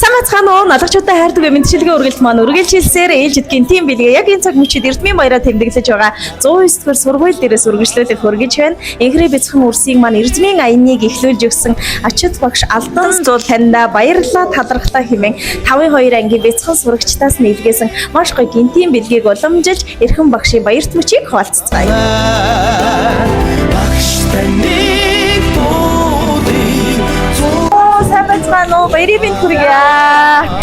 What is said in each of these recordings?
Самацхан налагчуудаа хайрдаг мэдчилгээ үргэлж маань үргэлж хэлсээр ээлжидгийн тим билгээ яг энэ цаг мөчид Эрдмийн баяраа тэмдэглэж байгаа 109 дугаар сургууль дээрээс үргэлжлүүлэх хүргэж байна. Инхрээ бяцхан үрсийг маань Эрдмийн аяныг эхлүүлж өгсөн ачид багш Алдан зул таньда баярлалаа талархлаа хэмээн 5-2 ангийн бяцхан сурагчдаас нийлгээсэн маш гоё гинтийн билгээг уламжилж эрхэм багшийн баярт мөчийг хуваалцгаая. Багш таныг баярын хүргье.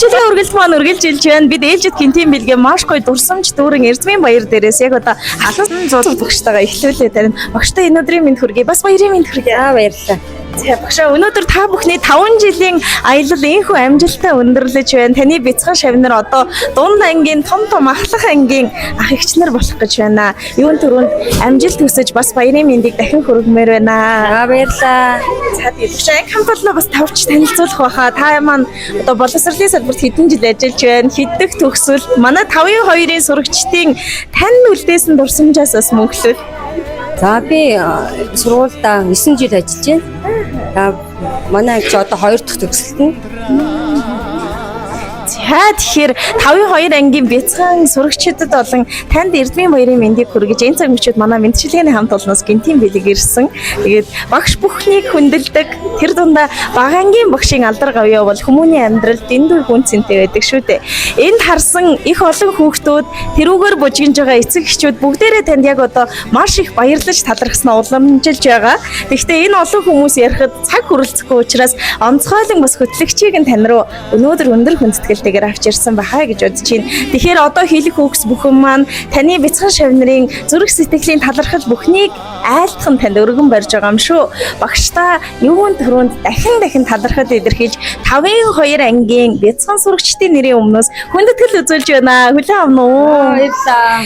Чилгээ үргэлж маань үргэлжилж байна. Бид ээлжид гинтийн билгээ маш гоё дурсамж дүүрэн Эрдмийн баяр дээрээс яг одоо халуун зул багштайгаа эхлүүлээ тарина. Багштай энэ өдрийн мэнд хүргье. Бас баярын мэнд хүргье. Баярлалаа. За багшаа өнөөдөр та бүхний 5 жилийн аялал энхүү амжилттай өндөрлөж байна. Таны бяцхан шавнар одоо дунд ангийн том ахлах ангийн ах эгчнэр болох гэж байна. Юун түрүүнд амжилт хүсэж бас баярын мэндийг дахин хүргэмээр байна. Баярлалаа. За тэгээд багшаа хамт олноо бас тавч танилцуулах байхаа. Та маань одоо боловсролын салбарт хэдэн жил ажиллаж байна. Хэддэх төгсвөл манай 5-2-ын сурагчдын тань үлдээсэн дурсамжаас бас мөнгөлөл. За би сургуультай 9 жил ажиллаж байна. Манай эгч одоо 2 дахь төгсөлт нь. Тэгэхээр 5-2 ангийн бяцхан сурагчдад болон танд Эрдмийн баярын мэндийг хүргэж энэ цаг мөчид манай мэдчилгээний хамт олноос гинтийн бэлэг ирсэн. Тэгээд багш бүхнийг хүндэлдэг тэр дундаа багангийн багшийн алдар гавьяа бол хүмүүний амьдралд дэндүү хүн цэнтэй байдаг шүү дээ. Энд харсан их олон хүүхдүүд тэрүүгээр бужигнж байгаа эцэг эхчүүд бүгдээрээ танд яг одоо маш их баярлаж талархснаа уламжилж байгаа. Тэгэхдээ энэ олон хүмүүс ярихад цаг хүрэлцэхгүй учраас онцгойлон бас хөтлөгчийг нь тань руу өнөөдөр өндөр хүндэтгэлтэйгээр авч ирсэн бахаа гэж бодож байна. Тэгэхээр одоо хэлэх үгс бүхэн маань таны бяцхан шавнарын зүрх сэтгэлийн талархал бүхнийг айлтхан танд өргөн барьж байгаа юм шүү. Багштаа юун түрүүнд дахин талархал илэрхийлж 5-2 ангийн бяцхан сурагчдын нэрийн өмнөөс хүндэтгэл үзүүлж байна. Хүлээн авна уу? Баярлалаа.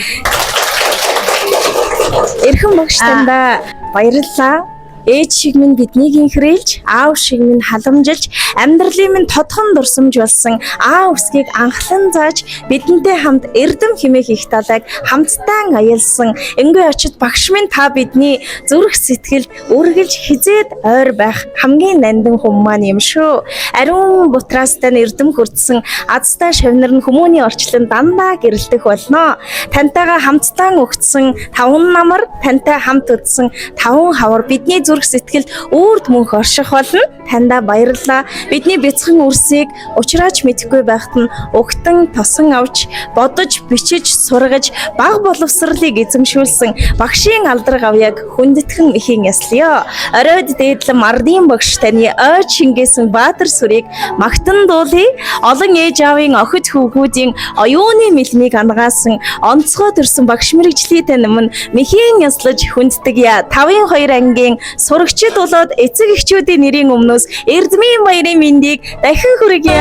Эрхэм багш тандаа баярлалаа. Ээж шиг минь биднийг инхрээлж, аав шиг минь халамжилж, амьдралын минь тодхон дурсамж болсон аав үсгийг анхлан зааж, бидэнтэй хамт эрдэм хэмээх их талайг хамтдаа аялсан. Энгүй очид багш минь та бидний зүрх сэтгэл үргэлж хизээд ойр байх хамгийн нандин хүн маань юм шүү. Ариун бутраастай эрдэм хүрдсэн азтай шавнар нь хүмүүний орчлон дандаа гэрэлтэх болно. Тантайгаа хамтдаа өгцсөн 5 намар, тантай хамт үдсэн 5 хавар бидний зүрх сэтгэл үрд мөнх орших болно. Тандаа баярлалаа. Бидний бяцхан үрсийг уучраач мэдэхгүй байхад нь угтан тосон авч бодож бичиж сургаж баг боловсролыг эзэмшүүлсэн багшийн алдар гавьяаг хүндэтгэн ихийн яслая. Оройд дээдлэн ардын багш таны ойд шингээсэн баатар сүрийг магтан дуулъя. Олон ээж аавын охид хүүгүүдийн оюуны мэлмийг ангаасан онцгой төрсэн багш мэрэгжлийн тань өмнө мэхийн яслаж хүнддэг. 5-2 ангийн сурагчид болоод эцэг эхчүүдийн нэрийн өмнөөс Эрдмийн баярын мэндийг дахин хүргье.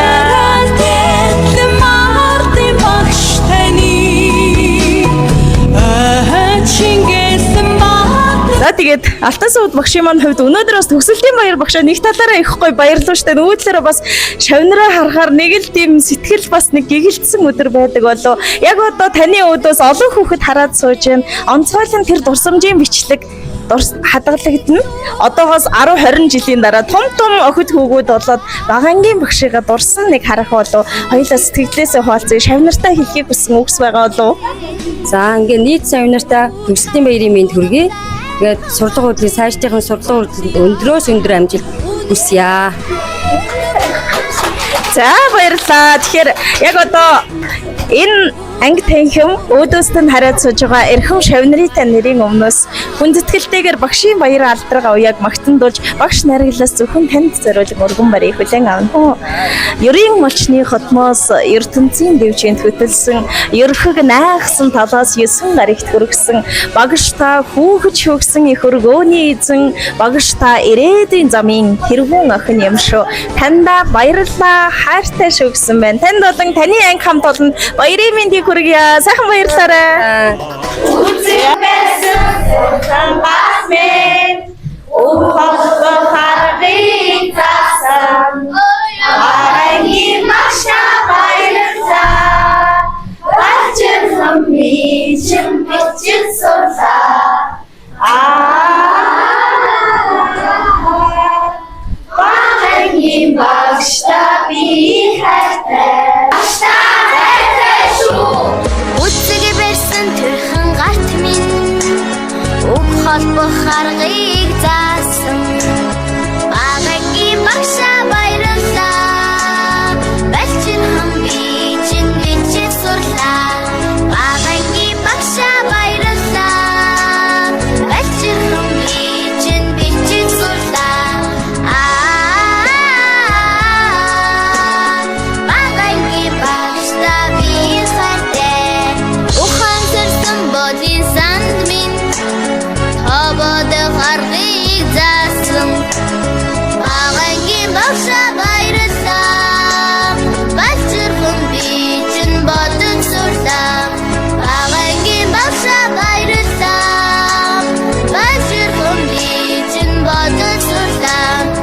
За тэгээд Алтан сууд багшийн маань хувьд өнөөдөр бас төгсөлтийн баяр багшаа нэг талаараа их гоё баярлалаа штэ. Нөгөө талаараа бас шавнараа харахаар нэг л тийм сэтгэл бас нэг гэгэлтсэн өдөр байдаг болов. Яг одоо таны өөдөөс олон хүүхэд хараад сууж байна. Онцгойлон тэр дурсамжийн бичлэг хадгалагдана. Одоогоос 10-20 жилийн дараа том охид хүүгүүд болоод багангийн багшигаа дурсан нэг харах болов. Хоёулаа сэтгэлээсээ хуваалцъя. Шавнартаа хэлхийг хүссэн үгс байгаа болов. За ингээ нийт шавнартаа төгсөлтийн баярын мэнд хүргэе. Тэгээд сурдлага хөтлийн сайжтайхан сурдлага хөтлийн өндрөөс өндөр амжилт хүсье. За баярлалаа. Тэгэхээр яг одоо энэ анги танхим өөдөөс нь хараад сууж байгаа эрхэм шавнарын тань нэрийн өмнөөс хүндэтгэлтэйгээр багшийн баяр алдар гавьяаг магтандуулж багш найрагдлаас зөвхөн танд зориулсан өргөн барыг хүлээн авна. Ерийн малчны хотмоос ертөнцийн дэвжинд хөтөлсөн ерхэг найхсан талаас 9 гаригт хүргэсэн багш та хүүхэд шөөгсөн их өргөөний эзэн багш та ирээдүйн замын тэргүүн охин юм шүү. Тандаа баярлалаа. Хайртай шөөгсөн байна. Танд болон таны анги хамт олон баярын мэндийг хүргье. Сайхан баярлалаа. Үзэх байсан бас мен ухаалаг харагын тасан аягийн маша баярлалаа. Бачен хамбичин бичин сурлаа. Багангийн багштай би хайр Happy